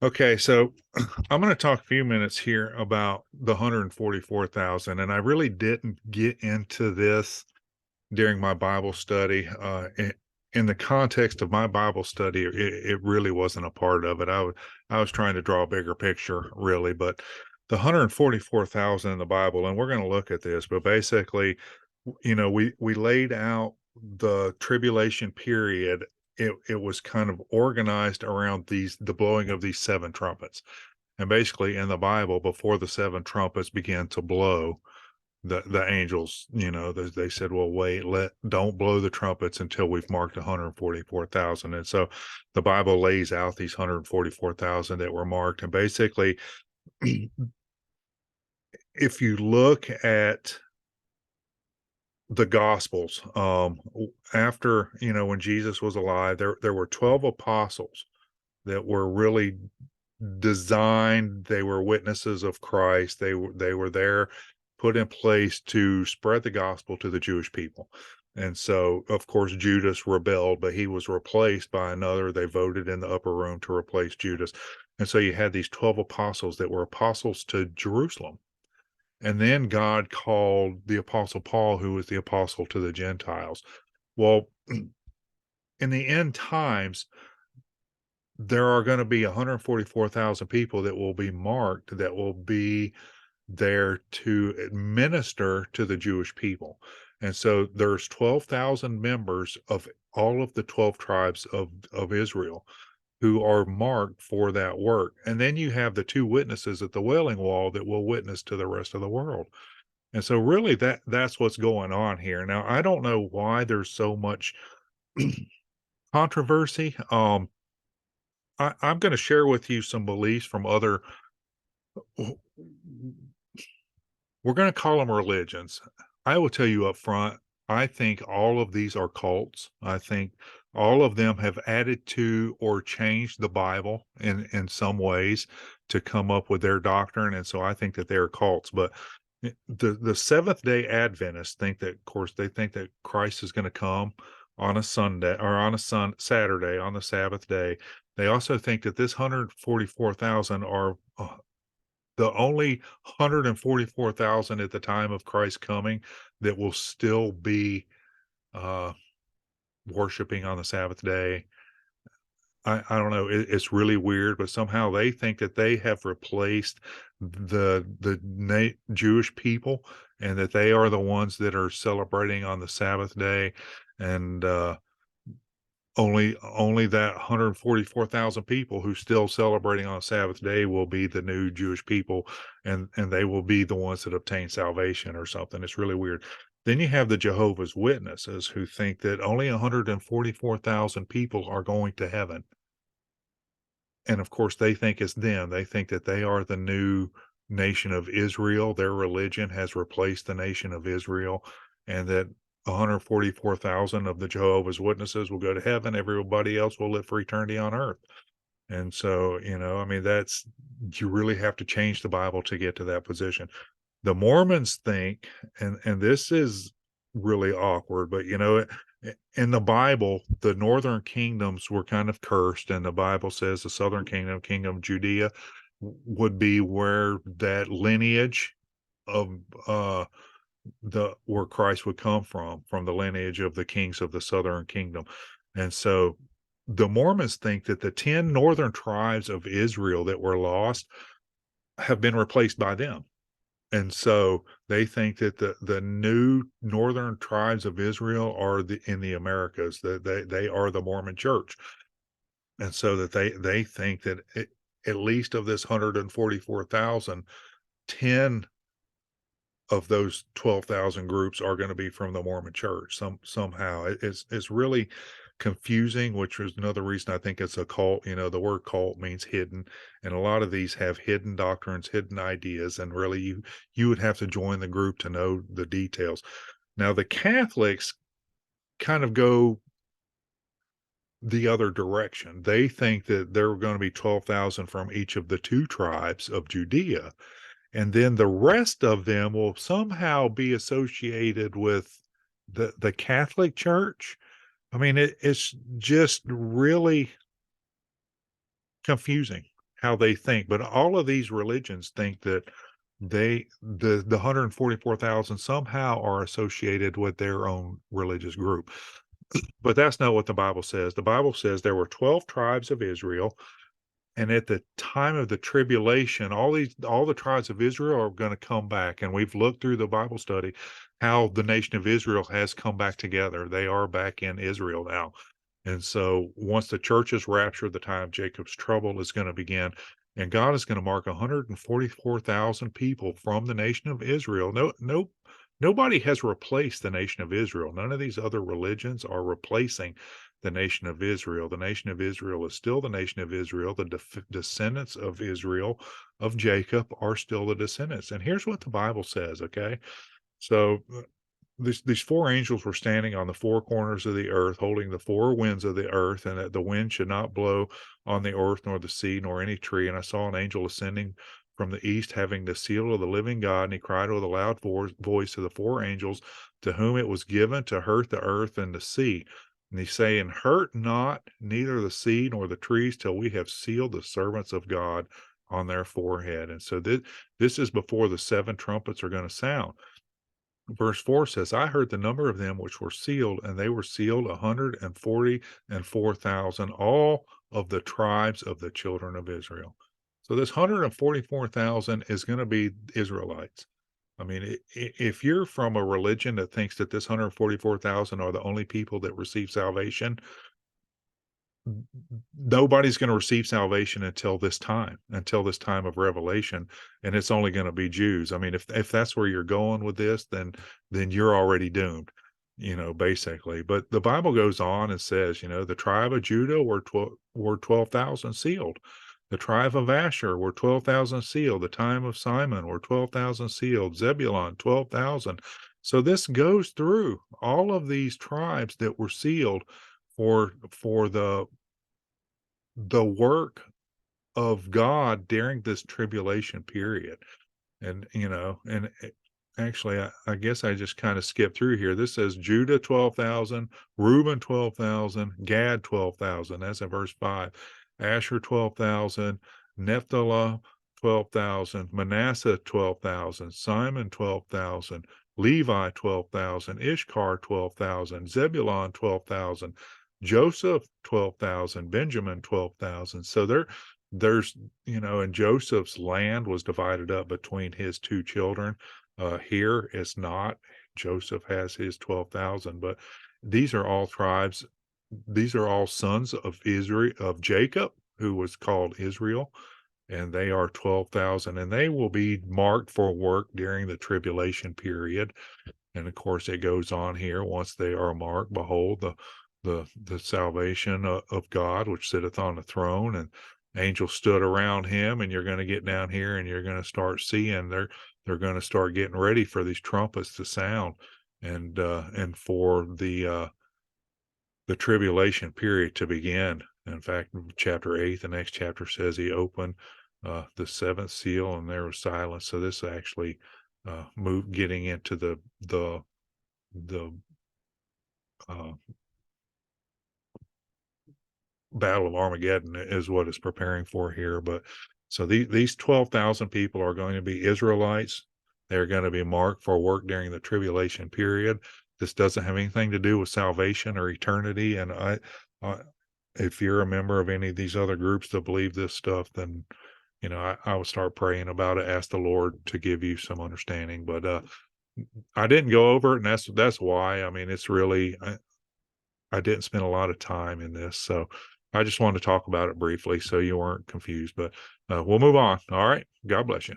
Okay, so I'm going to talk a few minutes here about the 144,000, and I really didn't get into this during my Bible study. In the context of my Bible study, it really wasn't a part of it. I was trying to draw a bigger picture, really, but the 144,000 in the Bible, and we're going to look at this, but basically, we laid out the tribulation period. It was kind of organized around the blowing of these seven trumpets. And basically in the Bible, before the seven trumpets began to blow, the angels, they said, well, wait, don't blow the trumpets until we've marked 144,000. And so the Bible lays out these 144,000 that were marked. And basically, if you look at the gospels, after, when Jesus was alive, there were 12 apostles that were really designed. They were witnesses of Christ. They were there, put in place to spread the gospel to the Jewish people. And so, of course, Judas rebelled, but he was replaced by another. They voted in the upper room to replace Judas. And so you had these 12 apostles that were apostles to Jerusalem. And then God called the apostle Paul, who was the apostle to the Gentiles. Well, in the end times, there are going to be 144,000 people that will be marked, that will be there to administer to the Jewish people. And so there's 12,000 members of all of the 12 tribes of Israel who are marked for that work. And then you have the two witnesses at the Wailing Wall that will witness to the rest of the world. And so really that's what's going on here. Now, I don't know why there's so much controversy. I'm going to share with you some beliefs from other, we're going to call them religions. I will tell you up front, I think all of these are cults. I think all of them have added to or changed the Bible in some ways to come up with their doctrine. And so I think that they're cults. But the Seventh Day Adventists think that, of course, they think that Christ is going to come on a Sunday or on a Saturday on the Sabbath day. They also think that this 144,000 are the only 144,000 at the time of Christ coming that will still be uh, worshiping on the Sabbath day. I don't know. It's really weird, but somehow they think that they have replaced the Jewish people, and that they are the ones that are celebrating on the Sabbath day, and only that 144,000 people who still celebrating on Sabbath day will be the new Jewish people, and they will be the ones that obtain salvation or something. It's really weird. Then you have the Jehovah's Witnesses who think that only 144,000 people are going to heaven. And of course, they think it's them. They think that they are the new nation of Israel. Their religion has replaced the nation of Israel, and that 144,000 of the Jehovah's Witnesses will go to heaven. Everybody else will live for eternity on earth. And so, I mean, you really have to change the Bible to get to that position. The Mormons think, and this is really awkward, but in the Bible, the northern kingdoms were kind of cursed, and the Bible says the southern kingdom, Kingdom of Judea, would be where that lineage of the where Christ would come from the lineage of the kings of the southern kingdom. And so the Mormons think that the 10 northern tribes of Israel that were lost have been replaced by them. And so they think that the new northern tribes of Israel are in the Americas, that they are the Mormon church. And so that they think that at least of this 144,000, 10 of those 12,000 groups are going to be from the Mormon church somehow. It's really confusing, which is another reason I think it's a cult. The word cult means hidden, and a lot of these have hidden doctrines, hidden ideas, and really you would have to join the group to know the details. Now the Catholics kind of go the other direction. They think that there are going to be 12,000 from each of the two tribes of Judea, and then the rest of them will somehow be associated with the Catholic Church. I mean, it's just really confusing how they think. But all of these religions think that the 144,000 somehow are associated with their own religious group. But that's not what the Bible says. The Bible says there were 12 tribes of Israel, and at the time of the tribulation, all the tribes of Israel are going to come back. And we've looked through the Bible study how the nation of Israel has come back together. They are back in Israel now. And so once the church is raptured, the time of Jacob's trouble is going to begin. And God is going to mark 144,000 people from the nation of Israel. Nobody has replaced the nation of Israel. None of these other religions are replacing the nation of Israel. The nation of Israel is still the nation of Israel. The descendants of Israel, of Jacob, are still the descendants. And here's what the Bible says, okay? So these four angels were standing on the four corners of the earth, holding the four winds of the earth, and that the wind should not blow on the earth, nor the sea, nor any tree. And I saw an angel ascending from the east, having the seal of the living God, and he cried with a loud voice to the four angels, to whom it was given to hurt the earth and the sea. And he's saying, hurt not neither the sea nor the trees till we have sealed the servants of God on their forehead. And so this is before the seven trumpets are going to sound. Verse 4 says, I heard the number of them which were sealed, and they were sealed 144,000, all of the tribes of the children of Israel. So this 144,000 is going to be Israelites. I mean, if you're from a religion that thinks that this 144,000 are the only people that receive salvation, nobody's going to receive salvation until this time of revelation, and it's only going to be Jews. I mean, if that's where you're going with this, then you're already doomed, basically. But the Bible goes on and says, the tribe of Judah were 12,000 sealed. The tribe of Asher were 12,000 sealed. The time of Simon were 12,000 sealed. Zebulun 12,000. So this goes through all of these tribes that were sealed for the work of God during this tribulation period. And actually, I guess I just kind of skipped through here. This says Judah 12,000, Reuben 12,000, Gad 12,000. That's in verse 5. Asher 12,000, Naphtali 12,000, Manasseh 12,000, Simon 12,000, Levi 12,000, Issachar 12,000, Zebulun 12,000, Joseph 12,000, Benjamin 12,000. So there's and Joseph's land was divided up between his two children. Here it's not. Joseph has his 12,000, but these are all tribes. These are all sons of Israel, of Jacob, who was called Israel, and they are 12,000, and they will be marked for work during the tribulation period. And of course, it goes on here. Once they are marked, behold, the salvation of God, which sitteth on the throne, and angels stood around him. And you're going to get down here, and you're going to start seeing they're going to start getting ready for these trumpets to sound, and for the tribulation period to begin. In fact, chapter 8, the next chapter says he opened the seventh seal, and there was silence. So this actually getting into the Battle of Armageddon is what it's preparing for here. But so these 12,000 people are going to be Israelites. They're going to be marked for work during the tribulation period. This doesn't have anything to do with salvation or eternity. And if you're a member of any of these other groups that believe this stuff, then I would start praying about it. Ask the Lord to give you some understanding. But I didn't go over it, and that's why. I mean, it's really I didn't spend a lot of time in this, so I just wanted to talk about it briefly so you weren't confused. But we'll move on. All right. God bless you.